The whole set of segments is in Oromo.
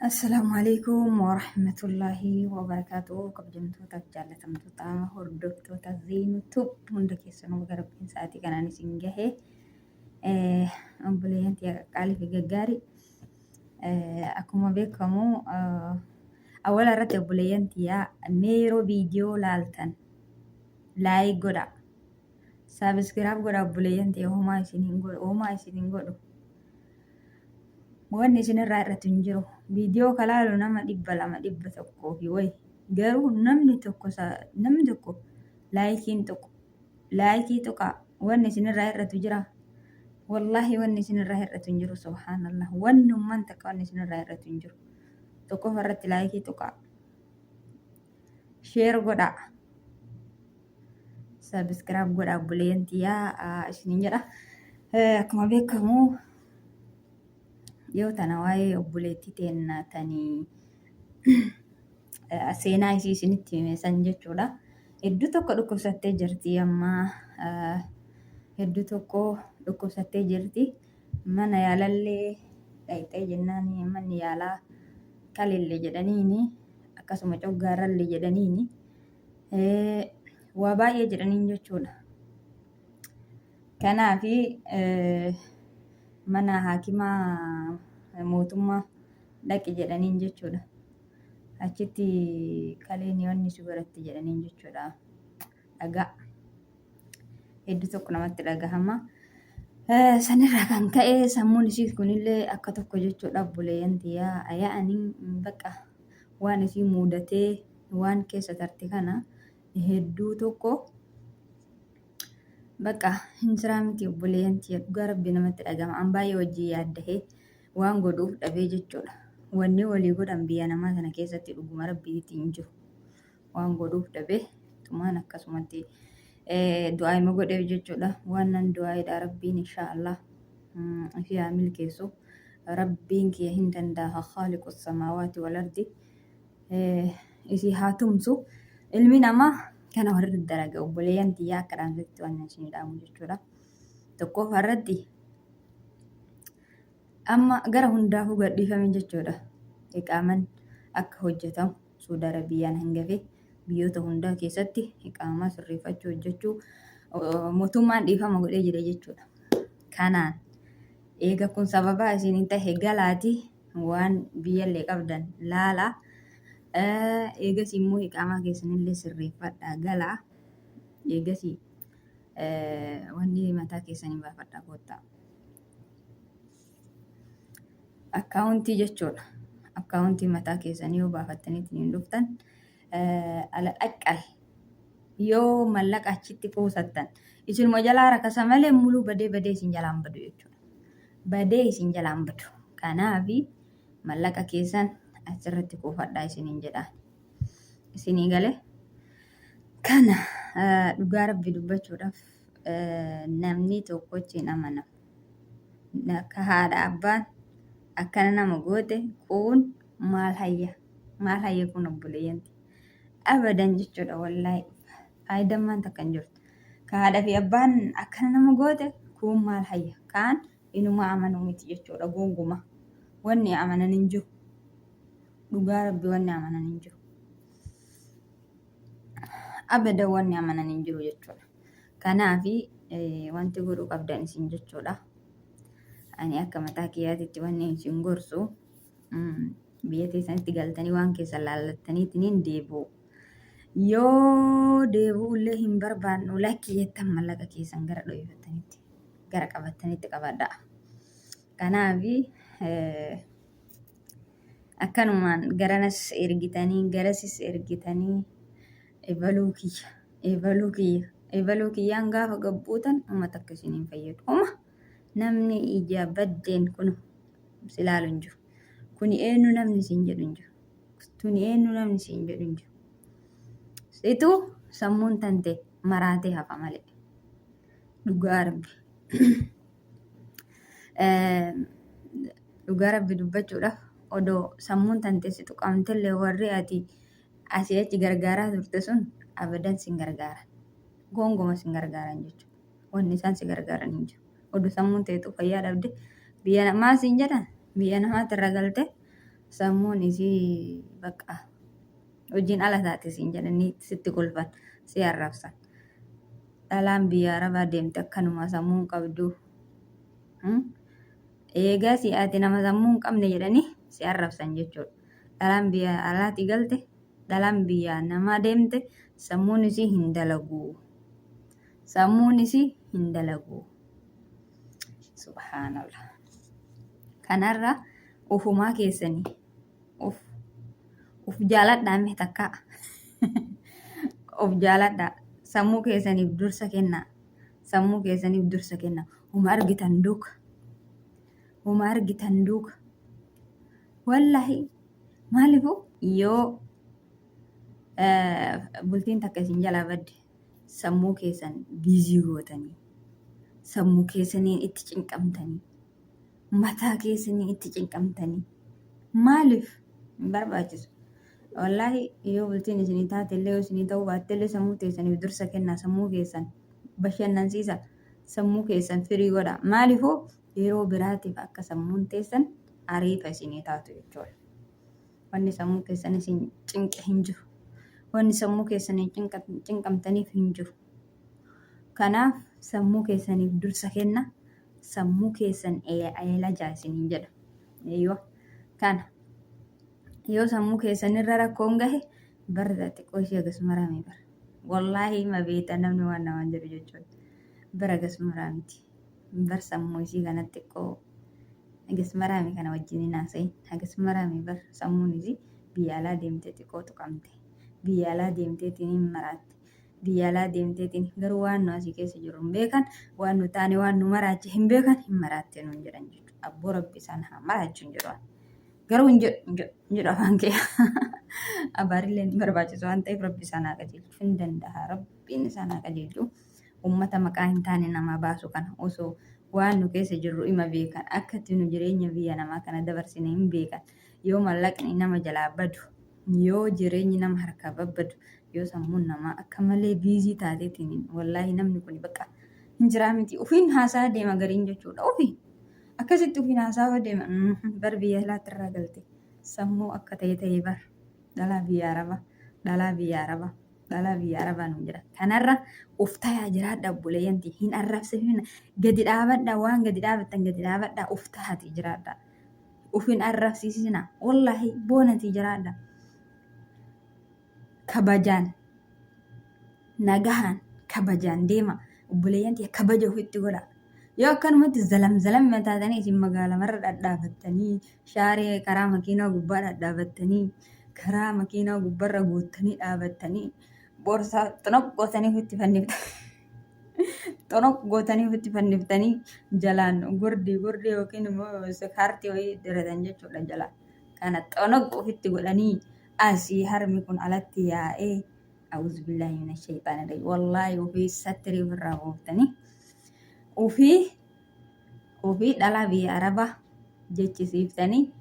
Assalamualaikum warahmatullahi wabarakatuh. Kabajamtootaaf jaalatamtoota hordoftoota Zeenuutuub hunda keessanuu gara sa'aatii kanaan isin gahe obboleeyyan qaqqaalii fi gaggaarii akkuma beekamu awwaala irratti obboleeyyan tiyyaa mee yeroo viidiyoo laaltan laayik godha saabiskiraab godha obboleeyyan tiyyaa homaa isin hin godhu. Wanni isinirraa irratti hin jiru. Viidiyoo kalaalu nama 200 fi wayi. Garuu namni tokko laayikii tuqaa wanni isinirraa irratti jira. Wallaahi wanni isinirraa irratti hin jiru. Subhaanallah. Wanni umman takka wanni isinirraa irratti hin jiru. Tokkofa irratti laayikii tuqaa. Sheer godhaa. Sabiskiraab godhaa obboleeyyan tiyyaa isinin jedha. Akkuma beekamu yoo tana waa'ee obboleettii teennatanii seenaa isii isinitti himeessan jechuudha. Hedduu tokko dhukkubsattee jirti amma hedduu tokko dhukkubsattee jirti. Mana yaalallee dhaqxee jennaan manni yaalaa kalillee jedhaniini akkasuma coggaarrallee jedhaniini waa baay'ee jedhaniin jechuudha. Kanaafi mana haakimaa mootummaa dhaqi jedhaniin jechuudha. Achitti kaleen yoonni si godhatti jedhaniin jechuudha. Dhagaa hedduu tokko namatti dhagahama. Sanirraa kan ka'e sammuun isii kunillee akka tokko jechuudha obboleeyyan tiyyaa yaa'anii bakka waan isii muudatee waan keessa tarte kana hedduu tokko bakka hin jiraa miti obboleeyyan tiyya dhugaa rabbi namatti dhagahama. An baay'ee wajjii yaaddahee waan godhuuf dhabee jechuudha. Wanni walii godhan biyya namaa kana keessatti dhuguma rabbiitti hin jiru. Waan godhuuf dhabee tumaan akkasumatti du'aa ima godheef jechuudha. Waan nan du'aa'edha rabbiin inshaallah fi haa milkeessu. Rabbiin kiyya hin danda'a khaaliqu samaawaati wal ardi isii haa tumsu. Ilmi namaa kana warri dalaga obboleeyyan tiyyaa akka dhaamsatti waan isin dhaamu jechuudha. Tokkoof irratti amma gara hundaafuu gadhiifame jechuudha. Iqaaman akka hojjetamu Suudi Arabiyyaan hangafe biyyoota hundaa keessatti iqaamaa sirreeffachuu hojjechuu mootummaan dhiifama godhee jira jechuudha. Kanaan eega kun sababa isin tahe galaati waan biyyallee qabdan laalaa. Eegas immoo iqaamaa keessanillee sirreeffadhaa galaa. Eegas wanni mataa keessanii baafadhaa koottaa. Akkaawuntii jechuudha. Akkaawuntii mataa keessanii yoo baafattaniitiin hin dhuftan ala dhaqqabe yoo mallaqa achitti kuusattan isinuma jalaa rakasa malee muluu badee isin jalaan badu jechuudha. Badee isin jalaan badu. Kanaafi mallaqa keessan asirratti kuufadhaa isiniin jedhaan. Isinii galee kana dhugaa rabbi dubbachuudhaaf namni tokkochi hin amanamu. Akka haadha abbaan akkana nama goote kun maal hayya kun obboleeyyanti abadan jechuudha. Wallaahi faayidammaan takka hin jirtu. Ka haadha fi abbaan akkana nama goote kun maal hayya kaan inuma amanuu miti jechuudha. Gonguma wanni amanan hin jiru. Dhugaa rabbi wanni amanan hin jiru. Abada wanni amanan hin jiru jechuudha. Kanaafi wanti godhuu qabdan isin jechuudha. Ani akka mataa kiyyaatitti wanni isin gorsu biyya keessanitti galtanii waan keessa laallattaniitiin deebi'u. Yoo deebi'ullee hin barbaannu lakki jettan mallaqa keessan gara dho'ifatanitti gara qabattanitti qabadhaa. Kanaafi akkanumaan garanas ergitanii garasis ergitanii ebaluu kiyyaan gaafa gabbuutan uummata akka isiniin fayyadu. Namni ija baddeen kun silaalu hin jiru. Kuni eenyu namni isin jedhu hin jiru. Tuni eenyu namni isin jedhu hin jiru. Situu sammuun tante maraatee hafa malee. Dhugaa rabbi. Dhugaa rabbi dubbachuudhaaf odoo sammuun tante si tuqamtellee warri ati asii achi gargaaraa turte sun abadan sin gargaaran. Gongoma sin gargaaran jechuudha. Wanni isaan si gargaaran hin jiru. Oduu sammuun ta'etu fayyaa dhabde biyya namaa siin jedhan biyya namaatti irra galte sammuun isii bakka hojiin ala taate siin jedhanii sitti kolfan si arrabsan. Dhalaan biyya arabaa deemte akkanuma sammuu hin qabdu. Eegaa si ati nama sammuu hin qabne jedhanii si arrabsan jechuudha. Dhalaan biyya alaati galte, dhalaan biyya namaa deemte sammuun isii hin dalagu. Sammuun isii hin dalagu. Subhaanallah. Kanarra ufumaa keessanii uf jaaladhaa mee takka of jaaladhaa. Sammuu keessaniif dursa kennaa. Sammuu keessaniif dursa kennaa. Huma argitan duuka. Huma argitan duuka. Wallahi maaliifuu yoo bultiin takka isin jalaa badde sammuu keessan biizii gootanii sammuu keessaniin itti cinqamtanii mataa keessanii itti cinqamtanii maaliif hin barbaachisu. Wallahi yoo bultiin isinii taatellee yoo isinii ta'uu baattellee sammuu keessaniif dursa kennaa. Sammuu keessan bashannansiisa. Sammuu keessan firii godha. Maaliifuu yeroo biraatiif akka sammuun teessan ariifa isinii taatu jechuudha. Wanni sammuu keessan isin cinqe hin jiru. Wanni sammuu keessanii cinqamtaniif hin jiru. Kanaaf sammuu keessaniif dursa kenna. Sammuu keessan eelajaa isiniin jedha. Eeyyoo kana yoo sammuu keessanirra rakkoon gahe bara xiqqoo ishee akkasuma bara. Wallaahi ma beekta namni waan namaan jedhu jechuudha. Bara akkasuma miti. Bar sammuu isii kanatti xiqqoo akkasuma kana wajjin hin haasa'in. Akkasuma bar sammuun isii biyya alaa deemtee xiqqoo tuqamte. Biyya alaa deemteetiin hin maraatte. Biyya alaa deemteetiin garuu waan nu asii keessa jiru hin beekan. Waan nu taane waan nu maraache hin beekan hin maraatte nuun jedhan jechuudha. Abboo rabbi isaan haa maraachuu hin jedhu. Garuu hin jedhu afaan kee. Abaarillee ni barbaachisu waan ta'eef rabbi isaan haa qajeelchu hin danda'a. Rabbiin isaan haa qajeelchu. Uummata maqaa hin taane namaa baasu kana osoo waan nu keessa jirru ima beekan. Akkatti nu jireenya biyya namaa kana dabarsine hin beekan. Yoo mallaqni nama jalaa badu, yoo jireenyi nama harkaa babbadu, yoo sammuun namaa akka malee biizii taateetiin wallaahi namni kun bakka hin jiraa miti. Ufiin haasaa deema gariin jechuudha. Ufiin. Akkasitti ufiin haasaa deema bar biyya alaatti irraa galte sammuu akka ta'e bar dhalaa biyya arabaa dhalaa biyya arabaa dhalaa biyya arabaa nu jira. Kanarra uf tayaa jiraadha obboleeyyanti hin arrabsifina gadi dhaabadha waan gadi dhaabattan gadi dhaabadha uf tayaati jiraadha. Ufin arrabsiisina wallahi boonati jiraadha. Kabajaan nagahaan kabajaan deema obboleeyyanti kabaja ofitti godha. Yoo akkanumatti zalam mataatanii isin magaalamarra dhadhaabattanii shaaree karaa makiinaa gubbaa dhadhaabattanii karaa makiinaa gubbarra guuttanii dhaabattanii boorsaa xonoq gootanii ofitti fanniftanii xonoq gootanii ofitti fanniftanii jalaan gurdii yookiin immoo kaartii wayii diratan jechuudha jalaan. Kana xonoq ofitti godhanii asii harmi kun alatti yaa'ee awuzu billaahi mina shayxaani rajim. Wallaahi ofii sattirii ofirraa gooftanii ofii dhalaa biyya arabaa jechisiiftanii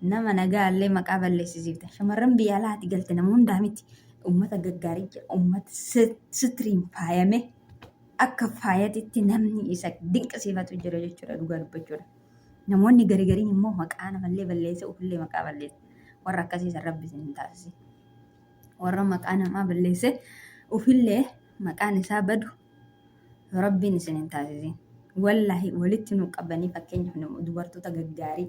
nama nagaallee maqaa balleessisiiftan. Shamarran biyya alaatti galte nama hundaa miti. Uummata gaggaarii jira. Uummata sitiriin faayame akka faayatitti namni isa dinqisiifatu jira jechuudha dhugaa dubbachuudha. Namoonni garigariin immoo maqaa namallee balleessa ofillee maqaa balleessa. Warra akkasiisan rabbi isin hin taasise. Warra maqaa namaa balleesse ofillee maqaan isaa badu rabbiin isin hin taasisin. Wallahi walitti nu qabanii fakkeenyaaf dubartoota gaggaarii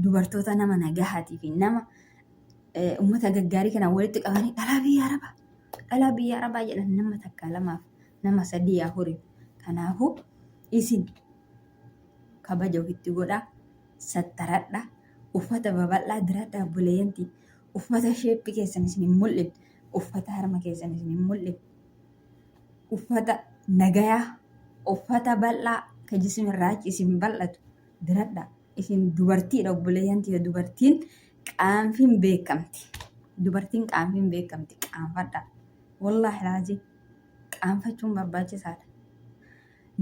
dubartoota nama nagahaatii fi nama uummata gaggaarii kana walitti qabanii dhalaa biyya arabaa jedhan nama takka lamaaf nama sadii afuriif. Kanaafuu isin kabaja ofitti godhaa sattaradhaa uffata babal'aa diradhaa obboleeyyanti uffata sheeppi keessan isin hin mul'ifne uffata harma keessan isin hin mul'ifne uffata nagayaa uffata bal'aa ka jismirraa isin bal'atu diradhaa. Isin dubartiidha obboleeyyanti dubartiin qaanfiin beekamti. Dubartiin qaanfiin beekamti qaanfadha. Wallaahi laazim qaanfachuun barbaachisaadha.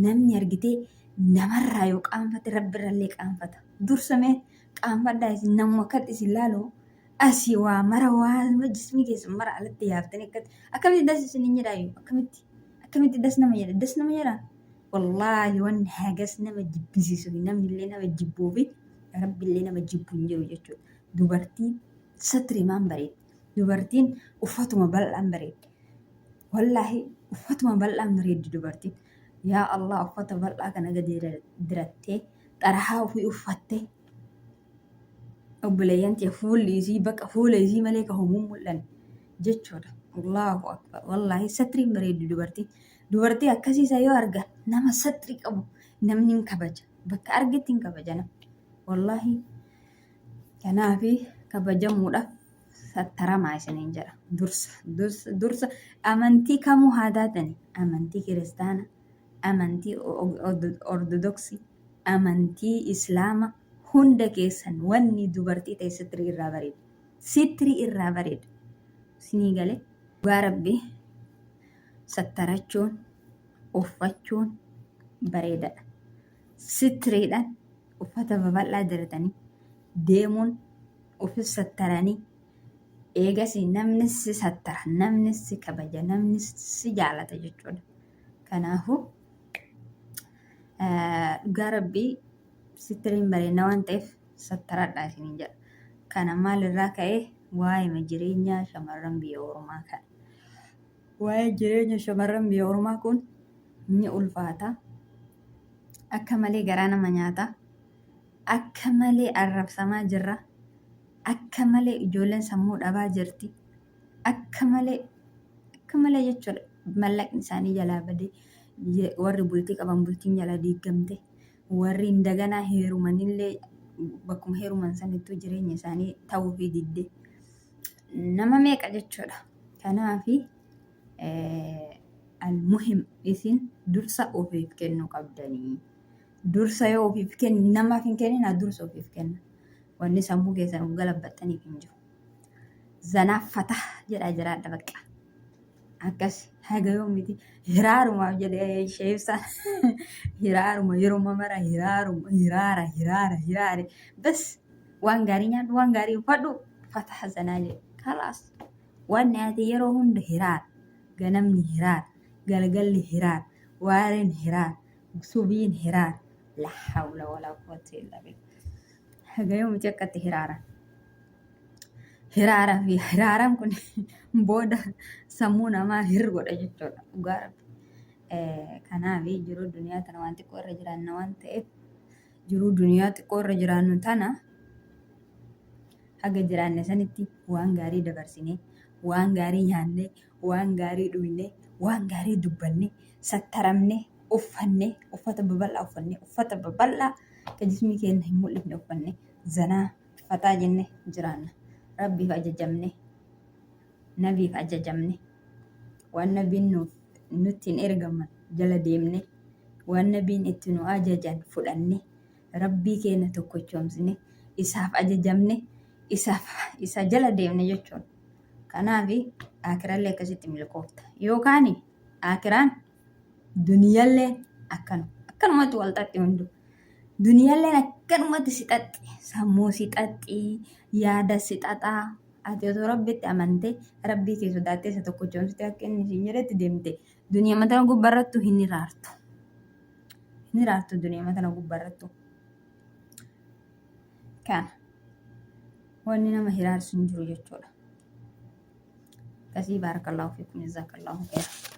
Namni argitee namarraa yoo qaanfate rabbirrallee qaanfata. Dursamee qaanfadhaa isin namuma akkatti isin laaloo asii waa mara waa jismii keessan mara alatti yaaftanii akkamitti das isin hin jedhaayu akkamitti das nama jedha. Wallaahi wanni hagas nama jibbisiisu fi namni illee nama jibbuu fi rabbi illee nama jibbu hin jiru jechuudha. dubartiin satirimaan bareeddi. Dubartiin uffatuma bal'aan bareeddi. Wallaahi uffatuma bal'aan bareeddi dubartiin. Yaa Allah uffata bal'aa kana gadi dirattee xarahaa ofii uffattee obboleeyyan ta'e fuulli isii bakka fuula isii malee ka homuun mul'anne jechuudha. Allahu akbar. Wallaahi satiriin bareeddi dubartiin. Dubartii akkasiisa yoo argan nama satirii qabu namni hin kabaja. Bakka argetti hin kabaja namni. Wallaahi kanaafi kabajamuudhaaf sattaramaa isiniin jedha. Dursa amantii kamuu haa taatani. Amantii kiristaanaa, amantii ortodoksii, amantii islaamaa hunda keessan wanni dubartii ta'e sitirii irraa bareeda. Sitirii irraa bareeda. Isinii galee dhugaa rabbii sattarachuun uffachuun bareedadha. Sitiriidhaan uffata babal'aa diratanii deemuun ofis sattaranii eegas namni si sattara, namni si kabaja, namni si jaalata jechuudha. Kanaafuu dhugaa rabbii sitiriin bareedna waan ta'eef sattaradhaa isiniin jedha. Kana maalirraa ka'ee waa'ee jireenya shamarran biyya ormaa kana. Waa'ee jireenya shamarran biyya ormaa kun ni ulfaata. Akka malee garaa nama nyaata. Akka malee arrabsamaa jirra. Akka malee ijoolleen sammuu dhabaa jirti. Akka malee jechuudha. Mallaqni isaanii jalaa badee warri bultii qaban bultiin jalaa diigamte. Warri indaganaa heerumanillee bakkuma heeruman sanittuu jireenya isaanii ta'uu fi diddee nama meeqa jechuudha. Kanaafi almuhim isin dursa ofiif kennuu qabdanii. Dursa yoo ofiif kenni namaaf hin kennina dursa ofiif kenna. Wanni sammuu keessan galabaxxaniif hin jiru. Zanaaffata jedhaa jiraadha bakka. Akkas haga yoomiti hiraarumaaf jedhee ishee ibsan hiraaruma yeroo mara hiraare bas waan gaarii nyaadhu waan gaarii uffadhu uffata hazanaa jedhe kalaas wanni ati yeroo hunda hiraara ganamni hiraara galgalli hiraara waareen hiraara subiin hiraara la hawla walaa quwwata illa billah haga yoomiti akkatti hiraaran. Hiraaraan kun booda sammuu namaa hirgodha jechuudha. Dhugaa rabbi. Kanaaf jiruu duniyaa tana waan xiqqoo irra jiraanna waan ta'eef jiruu duniyaa xiqqoo irra jiraannu tana haga jiraanne sanitti waan gaarii dabarsinee waan gaarii nyaannee waan gaarii dhugnee waan gaarii dubbannee sattaramnee uffannee uffata babal'aa ka jismii keenya hin mul'ifne uffannee zanaa fataa jennee jiraanna. Rabbiif ajajamne nabiif ajajamne waan nabiin nutti hin ergaman jala deemne waan nabiin itti nu ajajan fudhanne rabbii keenya tokkochoomsine isaaf ajajamne isa jala deemne jechuudha. Kanaaf akiraallee akkasitti milkoofta yookaan akiraan duniyaallee akkanumatti wal xaxxi hundu. Duniyaalleen akkanumatti si xaxxi sammuu si xaxxi yaada si xaxaa ati otoo rabbitti amantee rabbii kee sodaattee isa tokko choomsitee akka inni siin jedhetti deemte duniyaa matana gubbaarrattu hin hiraartu duniyaa matana gubbaarrattu kana wanni nama hiraarsu hin jiru jechuudha. Kasii baarakallahu fiikum jazakallahu khairan.